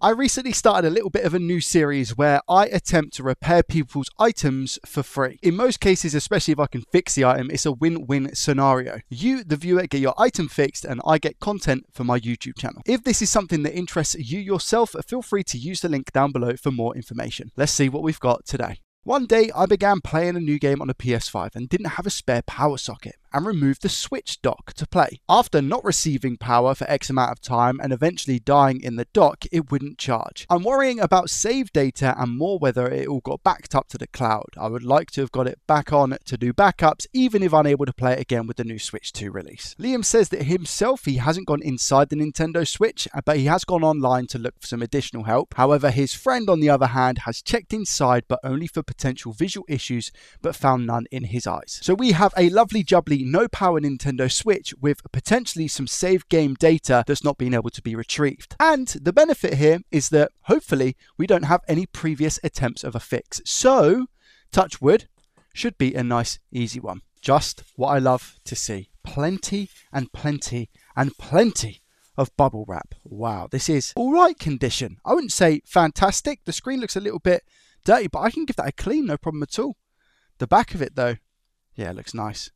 I recently started a little bit of a new series where I attempt to repair people's items for free. In most cases, especially if I can fix the item, it's a win-win scenario. You, the viewer, get your item fixed and I get content for my YouTube channel. If this is something that interests you yourself, feel free to use the link down below for more information. Let's see what we've got today. One day, I began playing a new game on a PS5 and didn't have a spare power socket and removed the Switch dock to play. After not receiving power for X amount of time and eventually dying in the dock, it wouldn't charge. I'm worrying about save data and more whether it all got backed up to the cloud. I would like to have got it back on to do backups, even if unable to play it again with the new Switch 2 release. Liam says that himself, he hasn't gone inside the Nintendo Switch, but he has gone online to look for some additional help. However, his friend, on the other hand, has checked inside, but only for potential visual issues, but found none in his eyes. So we have a lovely jubbly no power Nintendo Switch with potentially some saved game data that's not been able to be retrieved. And the benefit here is that hopefully we don't have any previous attempts of a fix. So, touch wood, should be a nice easy one. Just what I love to see. Plenty and plenty and plenty of bubble wrap. Wow, this is alright condition. I wouldn't say fantastic. The screen looks a little bit dirty, but I can give that a clean, no problem at all. The back of it though, yeah, it looks nice.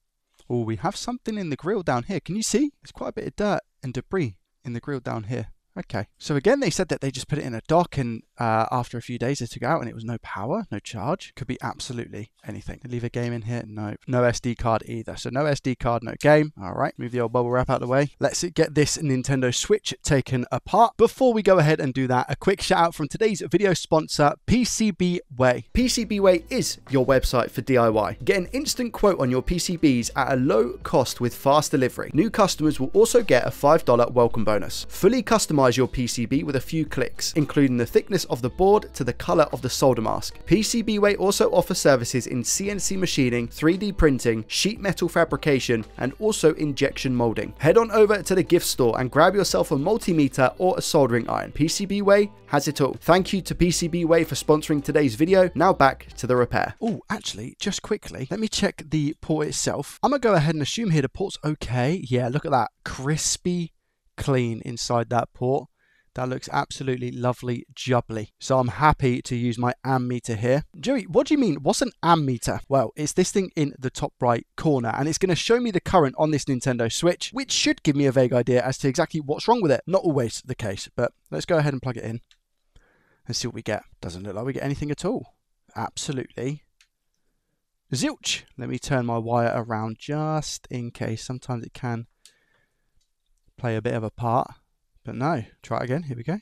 Oh, we have something in the grill down here. Can you see? There's quite a bit of dirt and debris in the grill down here. Okay, so again, they said that they just put it in a dock and after a few days they took it out and it was no power, no charge. Could be absolutely anything. Leave a game in here? No. No SD card either. So no SD card, no game. All right, move the old bubble wrap out of the way. Let's get this Nintendo Switch taken apart. Before we go ahead and do that, a quick shout out from today's video sponsor, PCBWay. PCBWay is your website for DIY. Get an instant quote on your PCBs at a low cost with fast delivery. New customers will also get a $5 welcome bonus. Fully customized your PCB with a few clicks, including the thickness of the board to the color of the solder mask. PCBWay also offers services in CNC machining, 3D printing, sheet metal fabrication, and also injection molding. Head on over to the gift store and grab yourself a multimeter or a soldering iron. PCBWay has it all. Thank you to PCBWay for sponsoring today's video. Now back to the repair. Oh, actually, just quickly, let me check the port itself. I'm gonna go ahead and assume here the port's okay. Yeah, look at that. Crispy clean inside that port. That looks absolutely lovely jubbly. So I'm happy to use my ammeter here. Joey, what do you mean? What's an ammeter? Well, it's this thing in the top right corner and it's going to show me the current on this Nintendo Switch, which should give me a vague idea as to exactly what's wrong with it. Not always the case, but let's go ahead and plug it in and see what we get. Doesn't look like we get anything at all. Absolutely zilch. Let me turn my wire around just in case. Sometimes it can play a bit of a part, but no. Try it again. Here we go.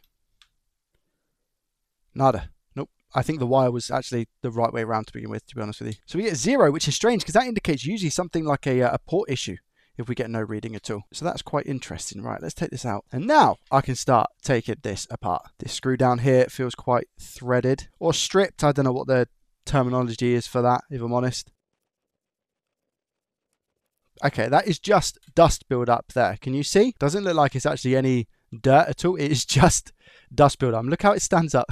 Nada. Nope. I think the wire was actually the right way around to begin with, to be honest with you. So we get 0, which is strange because that indicates usually something like a port issue if we get no reading at all. So that's quite interesting. Right, let's take this out. And now I can start taking this apart. This screw down here feels quite threaded or stripped. I don't know what the terminology is for that, if I'm honest. Okay, that is just dust build-up there. Can you see? Doesn't look like it's actually any dirt at all. It is just dust build-up. Look how it stands up.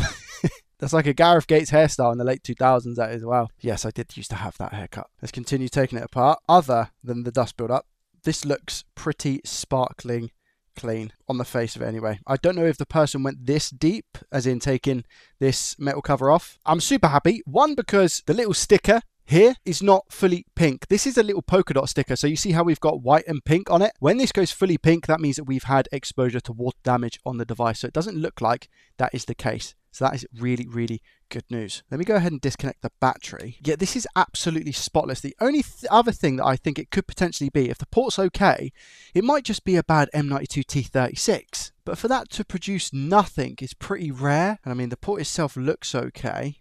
That's like a Gareth Gates hairstyle in the late 2000s, that is. Well, yes, I did used to have that haircut. Let's continue taking it apart. Other than the dust build-up, this looks pretty sparkling clean on the face of it anyway. I don't know if the person went this deep, as in taking this metal cover off. I'm super happy. One, because the little sticker here is not fully pink. This is a little polka dot sticker. So you see how we've got white and pink on it? When this goes fully pink, that means that we've had exposure to water damage on the device. So it doesn't look like that is the case. So that is really, really good news. Let me go ahead and disconnect the battery. Yeah, this is absolutely spotless. The only other thing that I think it could potentially be, if the port's okay, it might just be a bad M92T36. But for that to produce nothing is pretty rare. And I mean, the port itself looks okay.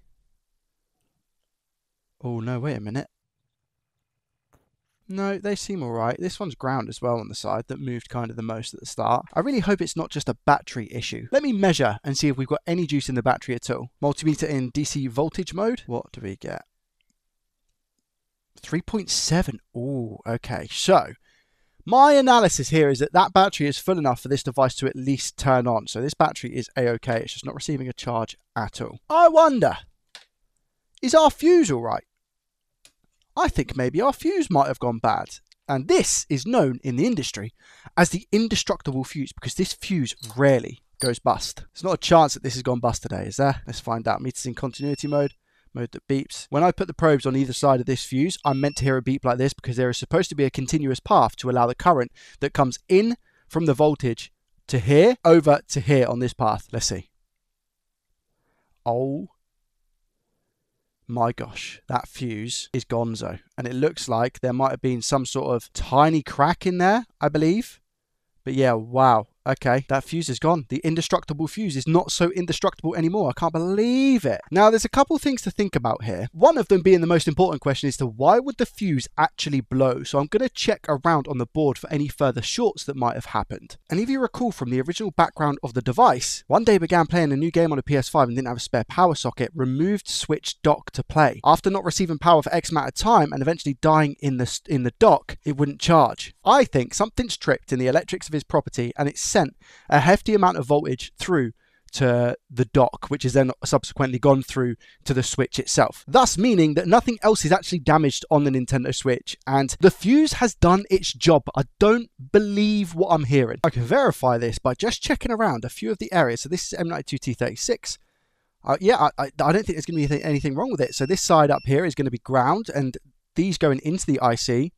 Oh, no, wait a minute. No, they seem all right. This one's ground as well on the side that moved kind of the most at the start. I really hope it's not just a battery issue. Let me measure and see if we've got any juice in the battery at all. Multimeter in DC voltage mode. What do we get? 3.7. Oh, okay. So my analysis here is that that battery is full enough for this device to at least turn on. So this battery is A-okay. It's just not receiving a charge at all. I wonder, is our fuse all right? I think maybe our fuse might have gone bad. And this is known in the industry as the indestructible fuse because this fuse rarely goes bust. There's not a chance that this has gone bust today, is there? Let's find out. Meters in continuity mode. Mode that beeps. When I put the probes on either side of this fuse, I'm meant to hear a beep like this because there is supposed to be a continuous path to allow the current that comes in from the voltage to here over to here on this path. Let's see. Oh my gosh, that fuse is gonzo. And it looks like there might have been some sort of tiny crack in there, I believe. But yeah, wow. Okay, that fuse is gone. The indestructible fuse is not so indestructible anymore. I can't believe it. Now, there's a couple things to think about here. One of them being the most important question is to why would the fuse actually blow? So I'm going to check around on the board for any further shorts that might have happened. And if you recall from the original background of the device, one day began playing a new game on a PS5 and didn't have a spare power socket, removed switch dock to play. After not receiving power for X amount of time and eventually dying in the dock, it wouldn't charge. I think something's tripped in the electrics of his property and it's sent a hefty amount of voltage through to the dock, which is then subsequently gone through to the Switch itself. Thus meaning that nothing else is actually damaged on the Nintendo Switch and the fuse has done its job. I don't believe what I'm hearing. I can verify this by just checking around a few of the areas. So this is M92T36. Yeah, I don't think there's going to be anything wrong with it. So this side up here is going to be ground and these going into the IC.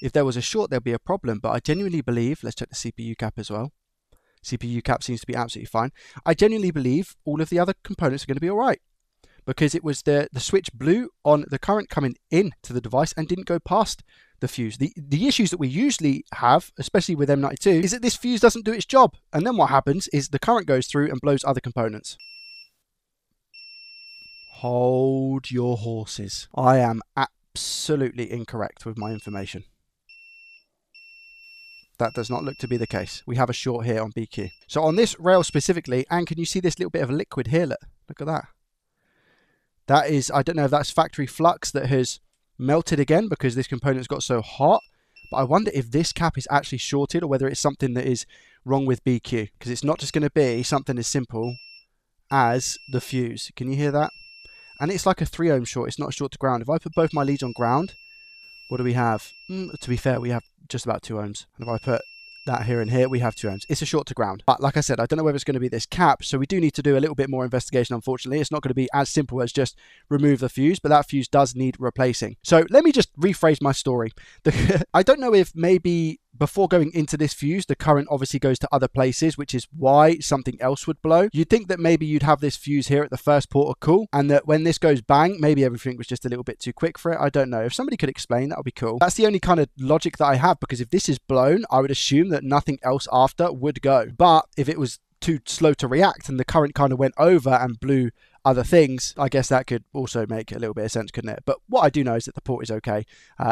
If there was a short, there'll be a problem. But I genuinely believe, let's check the CPU cap as well. CPU cap seems to be absolutely fine. I genuinely believe all of the other components are going to be all right because it was the switch blew on the current coming into the device and didn't go past the fuse. The issues that we usually have, especially with M92, is that this fuse doesn't do its job. And then what happens is the current goes through and blows other components. Hold your horses. I am absolutely incorrect with my information. That does not look to be the case. We have a short here on BQ. So on this rail specifically, and can you see this little bit of liquid here? Look at that. That is, I don't know if that's factory flux that has melted again because this component's got so hot. But I wonder if this cap is actually shorted or whether it's something that is wrong with BQ. Because it's not just going to be something as simple as the fuse. Can you hear that? And it's like a 3 ohm short. It's not a short to ground. If I put both my leads on ground, what do we have? To be fair, we have just about 2 ohms. And if I put that here and here, we have 2 ohms. It's a short to ground. But like I said, I don't know whether it's going to be this cap. So we do need to do a little bit more investigation, unfortunately. It's not going to be as simple as just remove the fuse, but that fuse does need replacing. So let me just rephrase my story. I don't know if maybe before going into this fuse, the current obviously goes to other places, which is why something else would blow. You'd think that maybe you'd have this fuse here at the first port of call, and that when this goes bang, maybe everything was just a little bit too quick for it. I don't know. If somebody could explain, that would be cool. That's the only kind of logic that I have, because if this is blown, I would assume that nothing else after would go. But if it was too slow to react and the current kind of went over and blew other things, I guess that could also make a little bit of sense, couldn't it? But what I do know is that the port is okay.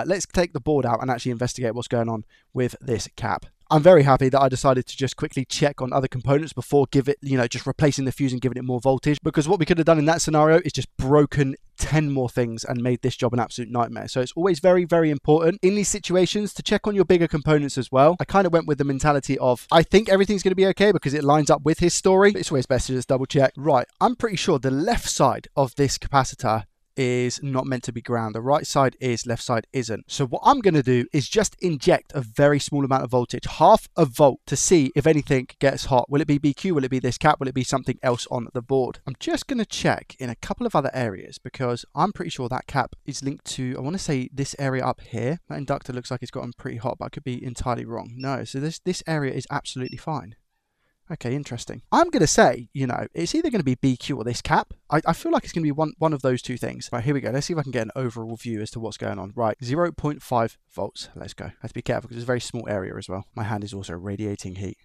Let's take the board out and actually investigate what's going on with this cap. I'm very happy that I decided to just quickly check on other components before just replacing the fuse and giving it more voltage, because what we could have done in that scenario is just broken 10 more things and made this job an absolute nightmare. So it's always very, very important in these situations to check on your bigger components as well. I kind of went with the mentality of, I think everything's going to be okay because it lines up with his story. It's always best to just double check. Right, I'm pretty sure the left side of this capacitor is not meant to be ground. The right side is, left side isn't. So what I'm going to do is just inject a very small amount of voltage, half a volt, to see if anything gets hot. Will it be BQ? Will it be this cap? Will it be something else on the board? I'm just going to check in a couple of other areas because I'm pretty sure that cap is linked to, I want to say, this area up here. That inductor looks like it's gotten pretty hot, but I could be entirely wrong. No, so this area is absolutely fine. Okay, interesting. I'm going to say, it's either going to be BQ or this cap. I feel like it's going to be one of those two things. Right, here we go. Let's see if I can get an overall view as to what's going on. Right, 0.5 volts. Let's go. I have to be careful because it's a very small area as well. My hand is also radiating heat.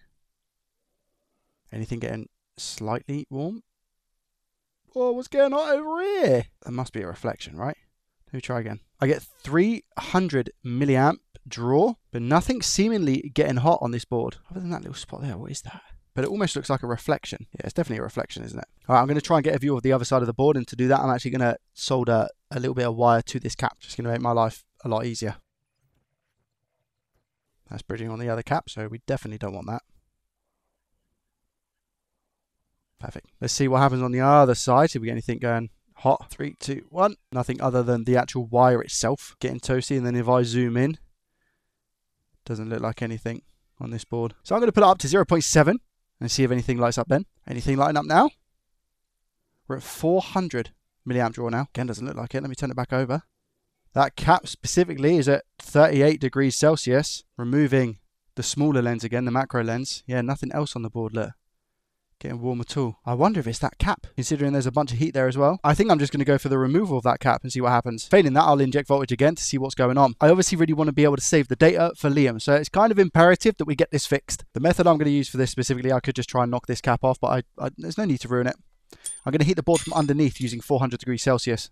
Anything getting slightly warm? Oh, what's going on over here? That must be a reflection, right? Let me try again. I get 300 milliamp draw, but nothing seemingly getting hot on this board. Other than that little spot there, what is that? But it almost looks like a reflection. Yeah, it's definitely a reflection, isn't it? All right, I'm going to try and get a view of the other side of the board. And to do that, I'm actually going to solder a little bit of wire to this cap. Just going to make my life a lot easier. That's bridging on the other cap, so we definitely don't want that. Perfect. Let's see what happens on the other side. See if we get anything going hot. 3, 2, 1. Nothing other than the actual wire itself getting toasty. And then if I zoom in, doesn't look like anything on this board. So I'm going to put it up to 0.7. and see if anything lights up then. Anything lighting up now? We're at 400 milliamp draw now. Again, doesn't look like it. Let me turn it back over. That cap specifically is at 38 degrees Celsius, removing the smaller lens again, the macro lens. Yeah, nothing else on the board, look. Getting warm at all. I wonder if it's that cap, considering there's a bunch of heat there as well. I think I'm just going to go for the removal of that cap and see what happens. Failing that, I'll inject voltage again to see what's going on. I obviously really want to be able to save the data for Liam, so it's kind of imperative that we get this fixed. The method I'm going to use for this specifically, I could just try and knock this cap off, but there's no need to ruin it. I'm going to heat the board from underneath using 400 degrees Celsius.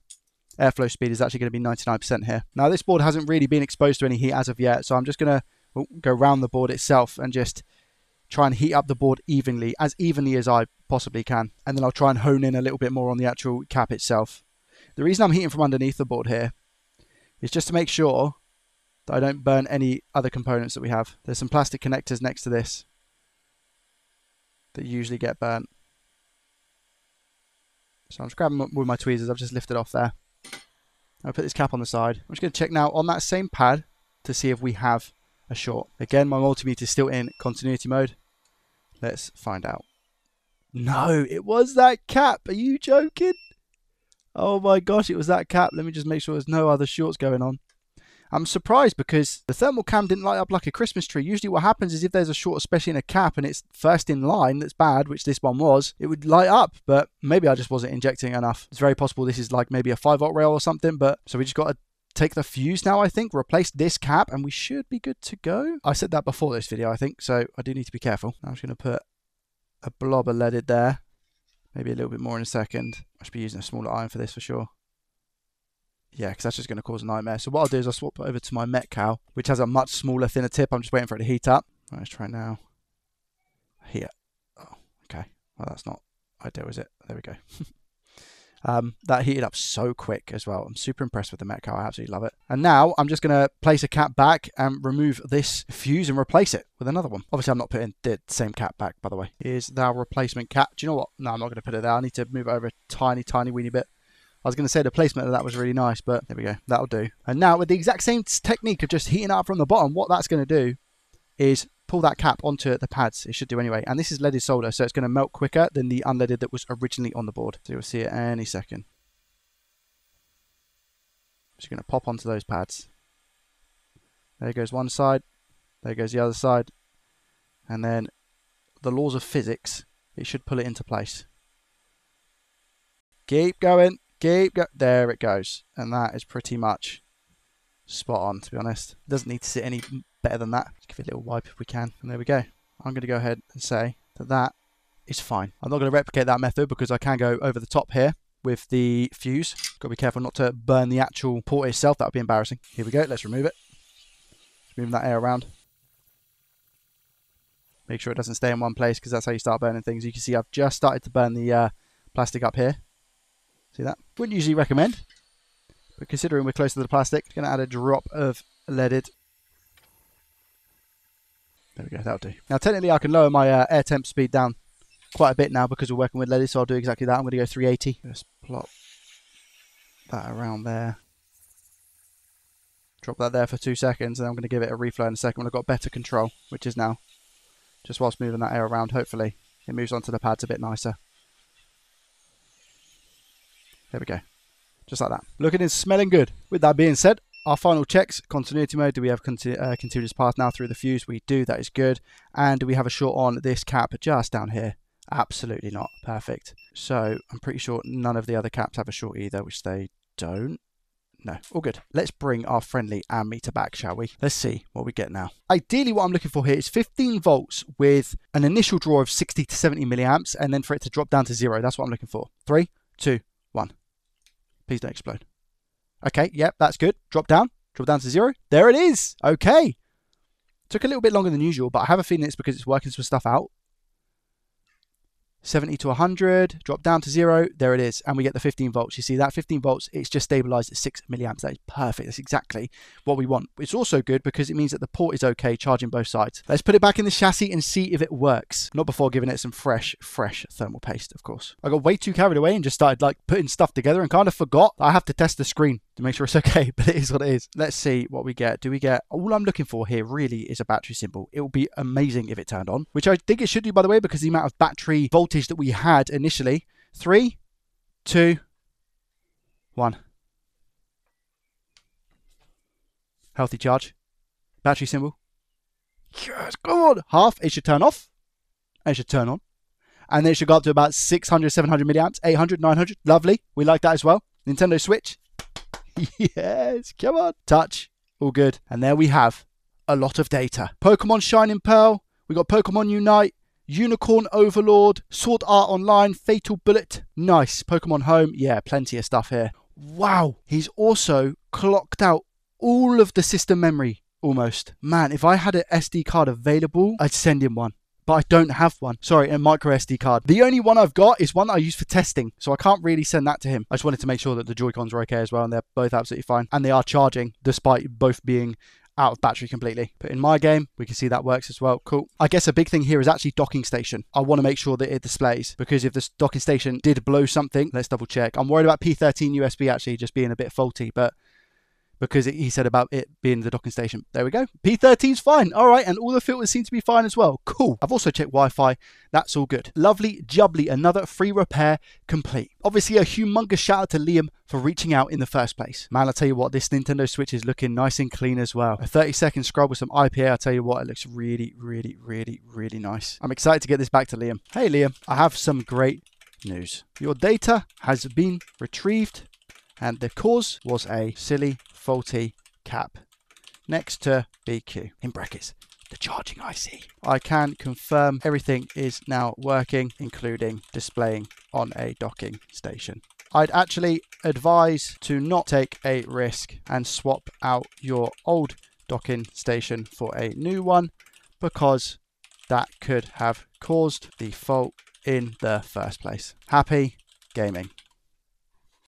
Airflow speed is actually going to be 99% here. Now, this board hasn't really been exposed to any heat as of yet, so I'm just going to go around the board itself and just try and heat up the board as evenly as I possibly can. And then I'll try and hone in a little bit more on the actual cap itself. The reason I'm heating from underneath the board here is just to make sure that I don't burn any other components that we have. There's some plastic connectors next to this that usually get burnt. So I'm just grabbing with my tweezers. I've just lifted off there. I'll put this cap on the side. I'm just going to check now on that same pad to see if we have a short. Again, my multimeter is still in continuity mode. Let's find out. No, it was that cap. Are you joking? Oh my gosh, it was that cap. Let me just make sure there's no other shorts going on. I'm surprised because the thermal cam didn't light up like a Christmas tree. Usually what happens is if there's a short, especially in a cap, and it's first in line that's bad, which this one was, it would light up. But maybe I just wasn't injecting enough. It's very possible this is like maybe a 5-volt rail or something. But so we just got to take the fuse now, I think, replace this cap, and we should be good to go. I said that before this video, I think, so I do need to be careful. I'm just going to put a blob of leaded there. Maybe a little bit more in a second. I should be using a smaller iron for this for sure. Yeah, because that's just going to cause a nightmare. So what I'll do is I'll swap it over to my Metcal, which has a much smaller, thinner tip. I'm just waiting for it to heat up. Right, let's try now. Here. Oh, okay. Well, that's not ideal, is it? There we go. That heated up so quick as well. I'm super impressed with the Metcal. I absolutely love it. And now I'm just going to place a cap back and remove this fuse and replace it with another one. Obviously, I'm not putting the same cap back, by the way. Here's our replacement cap. Do you know what? No, I'm not going to put it there. I need to move it over a tiny, tiny weeny bit. I was going to say the placement of that was really nice, but there we go. That'll do. And now with the exact same technique of just heating up from the bottom, what that's going to do is pull that cap onto the pads. It should do anyway. And this is leaded solder, so it's going to melt quicker than the unleaded that was originally on the board. So you'll see it any second. Just going to pop onto those pads. There goes one side. There goes the other side. And then the laws of physics, it should pull it into place. Keep going. Keep going. There it goes. And that is pretty much spot on, to be honest. It doesn't need to sit any better than that. Just give it a little wipe if we can. And there we go. I'm going to go ahead and say that that is fine. I'm not going to replicate that method because I can go over the top here with the fuse. Got to be careful not to burn the actual port itself. That would be embarrassing. Here we go. Let's remove it. Just moving that air around. Make sure it doesn't stay in one place because that's how you start burning things. You can see I've just started to burn the plastic up here. See that? Wouldn't usually recommend, but considering we're close to the plastic, going to add a drop of leaded. There we go, that'll do. Now technically I can lower my air temp speed down quite a bit now because we're working with leaded, so I'll do exactly that. I'm going to go 380. Just plop that around there. Drop that there for 2 seconds, and I'm going to give it a reflow in a second when I've got better control, which is now. Just whilst moving that air around, hopefully it moves onto the pads a bit nicer. There we go. Just like that. Looking and smelling good. With that being said, our final checks. Continuity mode. Do we have continuous path now through the fuse? We do. That is good. And do we have a short on this cap just down here? Absolutely not. Perfect. So I'm pretty sure none of the other caps have a short either, which they don't. No, all good. Let's bring our friendly ammeter back, shall we? Let's see what we get now. Ideally, what I'm looking for here is 15 volts with an initial draw of 60 to 70 milliamps, and then for it to drop down to 0. That's what I'm looking for. 3, 2, 1. Please don't explode. Okay, yep, that's good. Drop down to 0. There it is. Okay. Took a little bit longer than usual, but I have a feeling it's because it's working some stuff out. 70 to 100, drop down to 0, there it is, and we get the 15 volts. You see that 15 volts, it's just stabilized at 6 milliamps. That is perfect. That's exactly what we want. It's also good because it means that the port is okay, charging both sides. Let's put it back in the chassis and see if it works. Not before giving it some fresh thermal paste, of course. I got way too carried away and just started like putting stuff together and kind of forgot I have to test the screen to make sure it's okay, but it is what it is. Let's see what we get. Do we get... All I'm looking for here really is a battery symbol. It will be amazing if it turned on, which I think it should do, by the way, because the amount of battery voltage that we had initially. 3, 2, 1. Healthy charge. Battery symbol. Yes, come on. Half. It should turn off. And it should turn on. And then it should go up to about 600, 700 milliamps, 800, 900. Lovely. We like that as well. Nintendo Switch. Yes, come on. Touch. All good. And there we have a lot of data. Pokemon Shining Pearl. We got Pokemon Unite. Unicorn Overlord. Sword Art Online. Fatal Bullet. Nice. Pokemon Home. Yeah, plenty of stuff here. Wow. He's also clocked out all of the system memory almost. Man, if I had an SD card available, I'd send him one. But I don't have one. Sorry, a micro SD card. The only one I've got is one that I use for testing, so I can't really send that to him. I just wanted to make sure that the Joy-Cons are okay as well, and they're both absolutely fine. And they are charging, despite both being out of battery completely. But in my game, we can see that works as well. Cool. I guess a big thing here is actually docking station. I want to make sure that it displays, because if this docking station did blow something, let's double check. I'm worried about P13 USB actually just being a bit faulty, but because he said about it being the docking station. There we go. P13's fine. All right. And all the filters seem to be fine as well. Cool. I've also checked Wi-Fi. That's all good. Lovely jubbly. Another free repair complete. Obviously, a humongous shout out to Liam for reaching out in the first place. Man, I'll tell you what, this Nintendo Switch is looking nice and clean as well. A 30-second scrub with some IPA. I'll tell you what, it looks really, really, really, really nice. I'm excited to get this back to Liam. Hey, Liam, I have some great news. Your data has been retrieved, and the cause was a silly, faulty cap next to BQ, in brackets, the charging IC. I can confirm everything is now working, including displaying on a docking station. I'd actually advise to not take a risk and swap out your old docking station for a new one, because that could have caused the fault in the first place. Happy gaming.